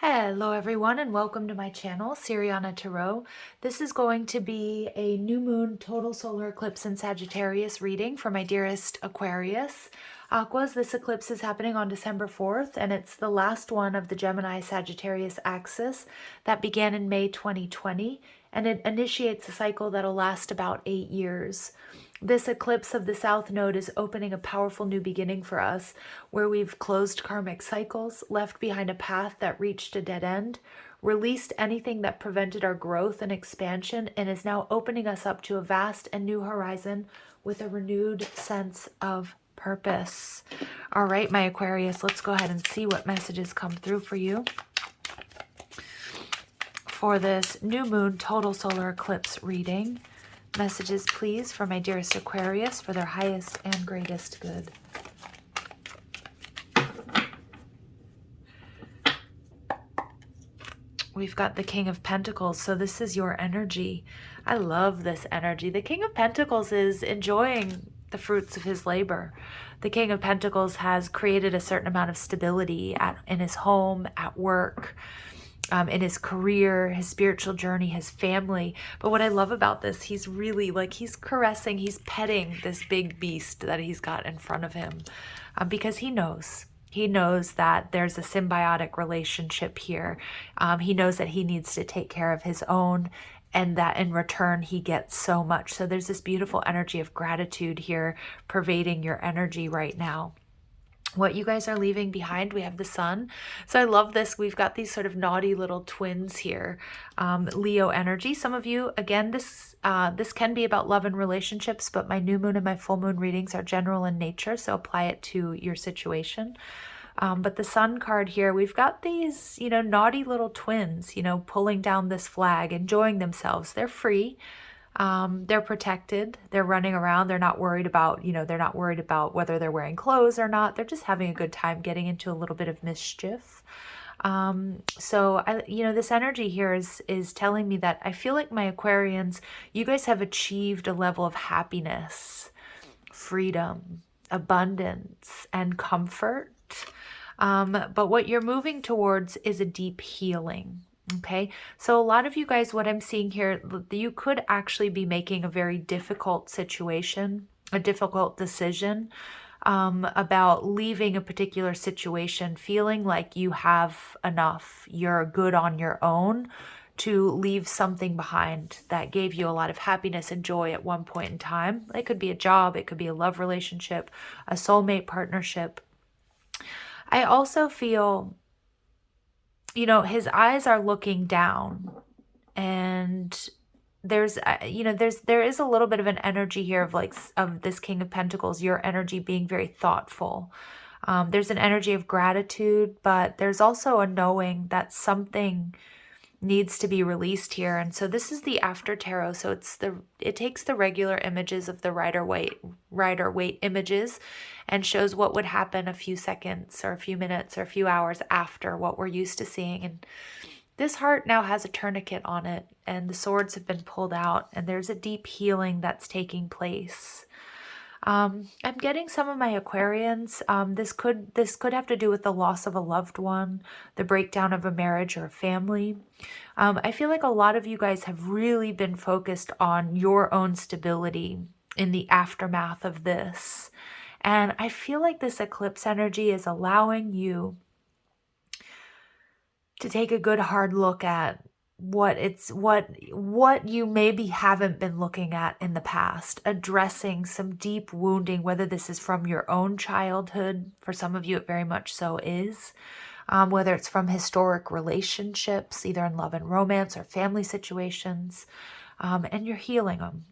Hello everyone and welcome to my channel, Siriana Tarot. This is going to be a new moon total solar eclipse in Sagittarius reading for my dearest Aquarius. Aquas, this eclipse is happening on December 4th and it's the last one of the Gemini-Sagittarius axis that began in May 2020, and it initiates a cycle that'll last about 8 years. This eclipse of the South Node is opening a powerful new beginning for us, where we've closed karmic cycles, left behind a path that reached a dead end, released anything that prevented our growth and expansion, and is now opening us up to a vast and new horizon with a renewed sense of purpose. All right, my Aquarius, let's go ahead and see what messages come through for you for this new moon total solar eclipse reading. Messages, please, for my dearest Aquarius for their highest and greatest good. We've got the King of Pentacles, so this is your energy. I love this energy. The King of Pentacles is enjoying the fruits of his labor. The King of Pentacles has created a certain amount of stability in his home, at work, in his career, his spiritual journey, his family. But what I love about this, he's really he's caressing, he's petting this big beast that he's got in front of him, because he knows that there's a symbiotic relationship here. He knows that he needs to take care of his own, and that in return he gets so much. So there's this beautiful energy of gratitude here pervading your energy right now. What you guys are leaving behind, we have the sun. So I love this. We've got these sort of naughty little twins here. Leo energy. Some of you, again, this can be about love and relationships, but my new moon and my full moon readings are general in nature, so apply it to your situation. But the sun card here, we've got these, naughty little twins, pulling down this flag, enjoying themselves. They're free. They're protected. They're running around. They're not worried about, they're not worried about whether they're wearing clothes or not. They're just having a good time getting into a little bit of mischief. This energy here is telling me that I feel like my Aquarians, you guys have achieved a level of happiness, freedom, abundance, and comfort. But what you're moving towards is a deep healing. Okay, so a lot of you guys, what I'm seeing here, you could actually be making a very difficult situation, a difficult decision about leaving a particular situation, feeling like you have enough, you're good on your own to leave something behind that gave you a lot of happiness and joy at one point in time. It could be a job, it could be a love relationship, a soulmate partnership. I also feel his eyes are looking down, and there is a little bit of an energy here of this King of Pentacles, your energy being very thoughtful. There's an energy of gratitude, but there's also a knowing that something needs to be released here. And so this is the after tarot. So it takes the regular images of the Rider-Waite images and shows what would happen a few seconds or a few minutes or a few hours after what we're used to seeing. And this heart now has a tourniquet on it, and the swords have been pulled out, and there's a deep healing that's taking place. I'm getting some of my Aquarians. This could have to do with the loss of a loved one, the breakdown of a marriage or a family. I feel like a lot of you guys have really been focused on your own stability in the aftermath of this. And I feel like this eclipse energy is allowing you to take a good hard look at what you maybe haven't been looking at in the past, addressing some deep wounding, whether this is from your own childhood. For some of you it very much so is, whether it's from historic relationships, either in love and romance or family situations, and you're healing them.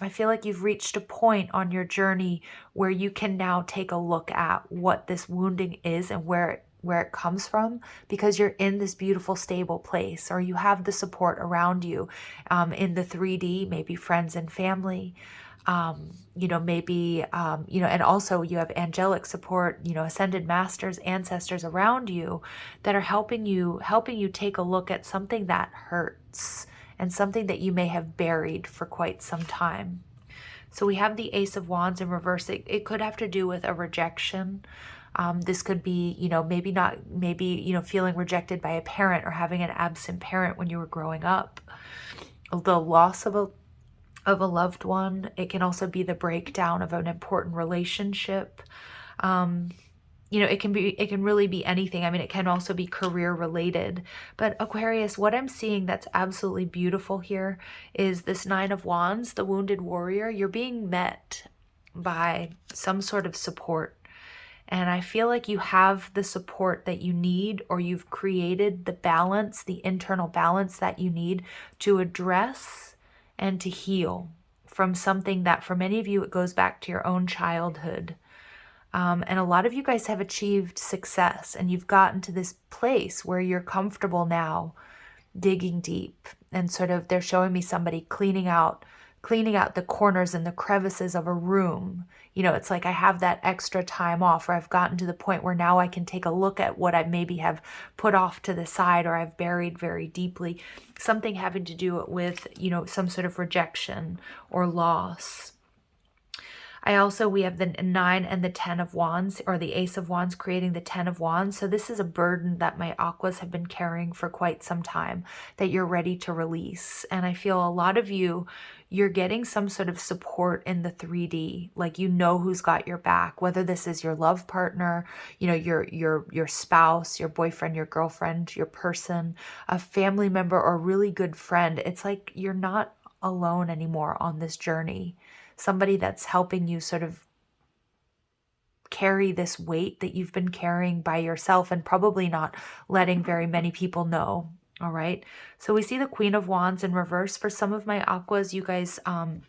I feel like you've reached a point on your journey where you can now take a look at what this wounding is and where it comes from, because you're in this beautiful, stable place, or you have the support around you in the 3D, maybe friends and family, maybe, and also you have angelic support, ascended masters, ancestors around you that are helping you take a look at something that hurts and something that you may have buried for quite some time. So we have the Ace of Wands in reverse. It could have to do with a rejection. This could be, maybe feeling rejected by a parent or having an absent parent when you were growing up. The loss of a loved one. It can also be the breakdown of an important relationship. It can really be anything. I mean, it can also be career related. But Aquarius, what I'm seeing that's absolutely beautiful here is this Nine of Wands, the wounded warrior. You're being met by some sort of support. And I feel like you have the support that you need, or you've created the balance, the internal balance that you need to address and to heal from something that for many of you, it goes back to your own childhood. And a lot of you guys have achieved success, and you've gotten to this place where you're comfortable now digging deep, and sort of they're showing me somebody cleaning out the corners and the crevices of a room. It's like I have that extra time off, or I've gotten to the point where now I can take a look at what I maybe have put off to the side, or I've buried very deeply. Something having to do with, some sort of rejection or loss. We have the 9 and the 10 of Wands, or the Ace of Wands creating the 10 of Wands. So this is a burden that my Aquas have been carrying for quite some time that you're ready to release. And I feel a lot of you're getting some sort of support in the 3D, like who's got your back, whether this is your love partner, your spouse, your boyfriend, your girlfriend, your person, a family member, or a really good friend. It's like you're not alone anymore on this journey. Somebody that's helping you sort of carry this weight that you've been carrying by yourself and probably not letting very many people know. All right. So we see the Queen of Wands in reverse. For some of my Aquas, you guys, I'm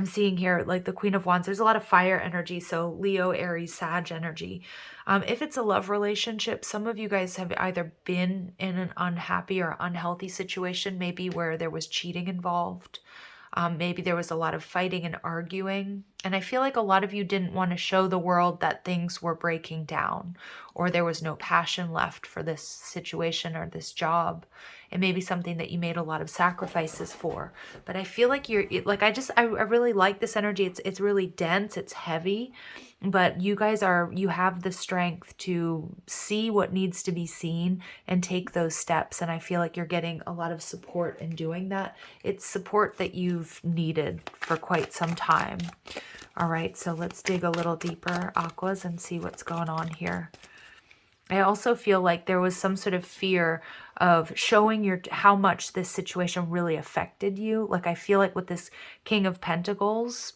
seeing here, like the Queen of Wands, there's a lot of fire energy. So Leo, Aries, Sag energy. If it's a love relationship, some of you guys have either been in an unhappy or unhealthy situation, maybe where there was cheating involved. Maybe there was a lot of fighting and arguing. And I feel like a lot of you didn't want to show the world that things were breaking down, or there was no passion left for this situation or this job. It may be something that you made a lot of sacrifices for. But I feel like I really like this energy. It's really dense. It's heavy. But you guys you have the strength to see what needs to be seen and take those steps. And I feel like you're getting a lot of support in doing that. It's support that you've needed for quite some time. All right, so let's dig a little deeper, Aquas, and see what's going on here. I also feel like there was some sort of fear of showing how much this situation really affected you. Like I feel like with this King of Pentacles,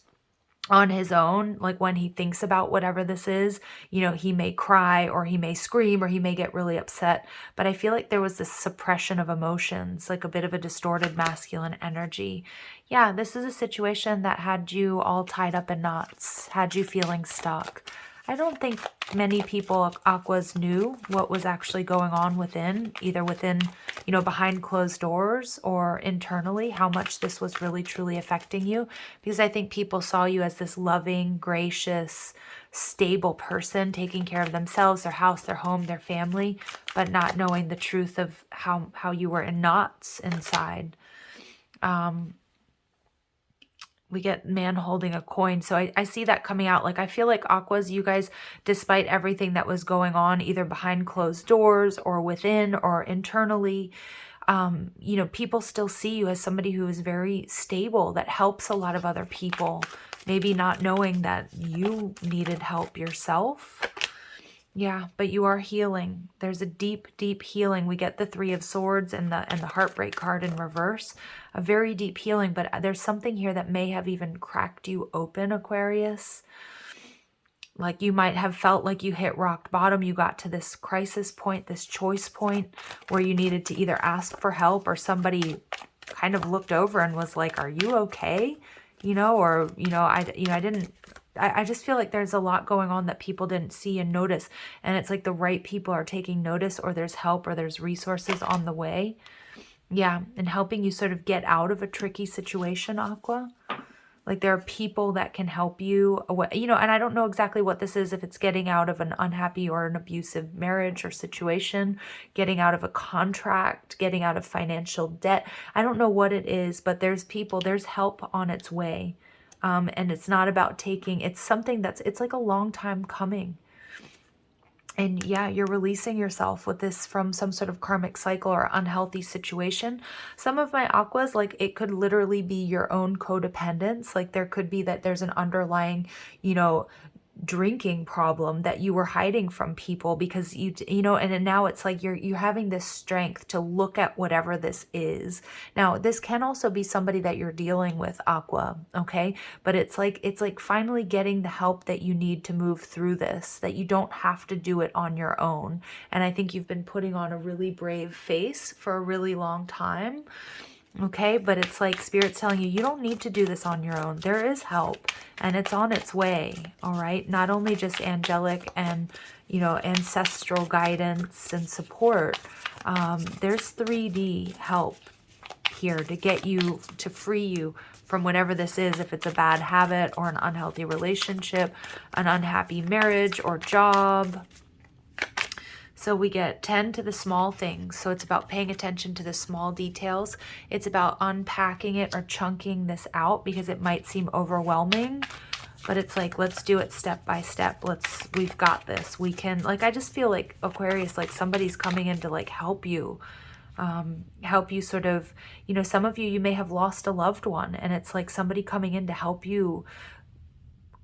on his own, like when he thinks about whatever this is, he may cry, or he may scream, or he may get really upset. But I feel like there was this suppression of emotions, like a bit of a distorted masculine energy. Yeah, this is a situation that had you all tied up in knots, had you feeling stuck. I don't think many people, Aquas, knew what was actually going on either within, behind closed doors or internally, how much this was really truly affecting you. Because I think people saw you as this loving, gracious, stable person taking care of themselves, their house, their home, their family, but not knowing the truth of how you were in knots inside. We get man holding a coin. So I see that coming out. Like I feel like Aquas, you guys, despite everything that was going on, either behind closed doors or within or internally, people still see you as somebody who is very stable, that helps a lot of other people, maybe not knowing that you needed help yourself. Yeah, but you are healing. There's a deep, deep healing. We get the Three of Swords and the Heartbreak card in reverse. A very deep healing, but there's something here that may have even cracked you open, Aquarius. Like you might have felt like you hit rock bottom. You got to this crisis point, this choice point where you needed to either ask for help, or somebody kind of looked over and was like, "Are you okay?" I just feel like there's a lot going on that people didn't see and notice. And it's like the right people are taking notice, or there's help, or there's resources on the way. Yeah, and helping you sort of get out of a tricky situation, Aqua. Like there are people that can help you, and I don't know exactly what this is, if it's getting out of an unhappy or an abusive marriage or situation, getting out of a contract, getting out of financial debt. I don't know what it is, but there's help on its way. And it's not about it's something it's like a long time coming. And yeah, you're releasing yourself with this from some sort of karmic cycle or unhealthy situation. Some of my aquas, like it could literally be your own codependence. Like there could be that there's an underlying, you know, drinking problem that you were hiding from people because you know, and now it's like you're having this strength to look at whatever this is. Now this can also be somebody that you're dealing with, aqua, okay? But it's like finally getting the help that you need to move through this, that you don't have to do it on your own. And I think you've been putting on a really brave face for a really long time. Okay, but it's like Spirit's telling you, you don't need to do this on your own. There is help and it's on its way, all right? Not only just angelic and, you know, ancestral guidance and support. There's 3D help here to get you, to free you from whatever this is, if it's a bad habit or an unhealthy relationship, an unhappy marriage or job. So we get 10 to the small things. So it's about paying attention to the small details. It's about unpacking it or chunking this out because it might seem overwhelming. But it's like, let's do it step by step. We've got this. We can, like, I just feel like Aquarius, like somebody's coming in to like help you sort of, you know, some of you may have lost a loved one and it's like somebody coming in to help you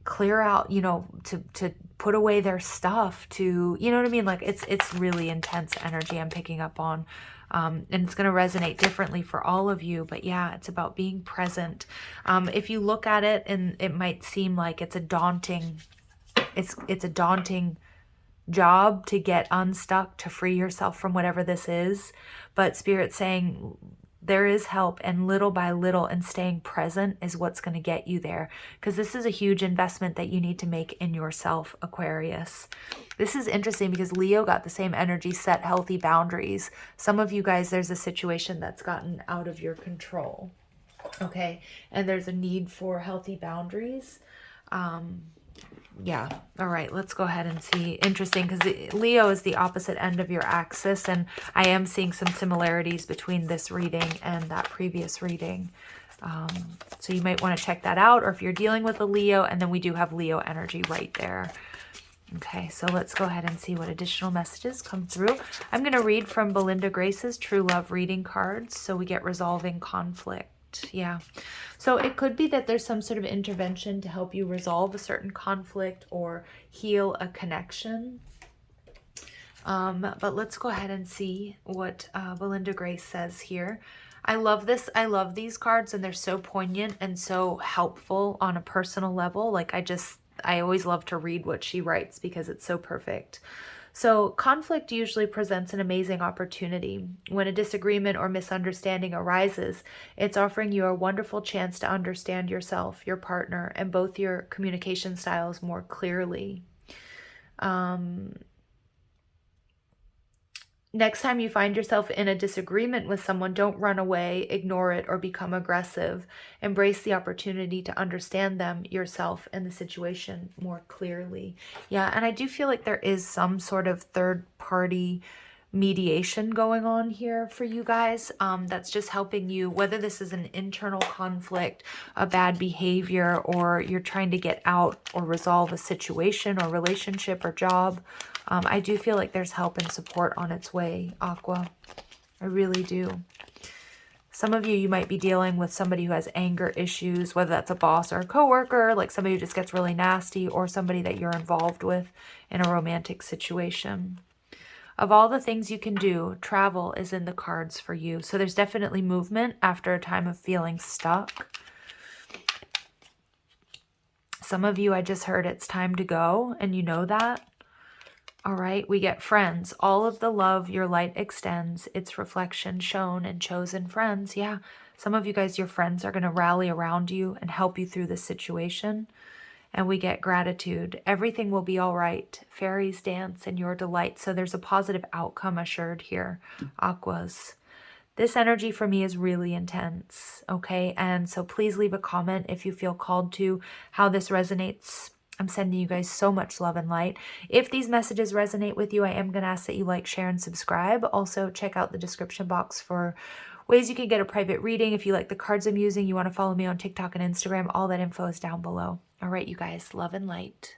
clear out, you know, to put away their stuff, to, you know what I mean? Like it's really intense energy I'm picking up on. And it's going to resonate differently for all of you, but yeah, it's about being present. If you look at it and it might seem like it's a daunting job to get unstuck, to free yourself from whatever this is, but Spirit's saying there is help, and little by little and staying present is what's going to get you there, because this is a huge investment that you need to make in yourself, Aquarius. This is interesting because Leo got the same energy, set healthy boundaries. Some of you guys, there's a situation that's gotten out of your control, okay, and there's a need for healthy boundaries. Yeah. All right. Let's go ahead and see. Interesting, because Leo is the opposite end of your axis, and I am seeing some similarities between this reading and that previous reading. So you might want to check that out, or if you're dealing with a Leo, and then we do have Leo energy right there. Okay, so let's go ahead and see what additional messages come through. I'm going to read from Belinda Grace's True Love reading cards, so we get resolving conflict. Yeah, so it could be that there's some sort of intervention to help you resolve a certain conflict or heal a connection. But let's go ahead and see what Belinda Grace says here. I love this. I love these cards, and they're so poignant and so helpful on a personal level. Like I always love to read what she writes because it's so perfect. So conflict usually presents an amazing opportunity. When a disagreement or misunderstanding arises, it's offering you a wonderful chance to understand yourself, your partner, and both your communication styles more clearly. Next time you find yourself in a disagreement with someone, don't run away, ignore it, or become aggressive. Embrace the opportunity to understand them, yourself, and the situation more clearly. Yeah, and I do feel like there is some sort of third-party mediation going on here for you guys, that's just helping you, whether this is an internal conflict, a bad behavior, or you're trying to get out or resolve a situation or relationship or job. I do feel like there's help and support on its way, Aqua. I really do. Some of you might be dealing with somebody who has anger issues, whether that's a boss or a coworker, like somebody who just gets really nasty, or somebody that you're involved with in a romantic situation. Of all the things you can do, travel is in the cards for you. So there's definitely movement after a time of feeling stuck. Some of you, I just heard it's time to go, and you know that. All right, we get friends. All of the love your light extends, its reflection shown in chosen friends. Yeah, some of you guys, your friends are going to rally around you and help you through this situation. And we get gratitude. Everything will be all right. Fairies dance in your delight. So there's a positive outcome assured here, Aquas. This energy for me is really intense, okay? And so please leave a comment if you feel called to, how this resonates. I'm sending you guys so much love and light. If these messages resonate with you, I am going to ask that you like, share, and subscribe. Also, check out the description box for ways you can get a private reading. If you like the cards I'm using, you want to follow me on TikTok and Instagram, all that info is down below. All right, you guys, love and light.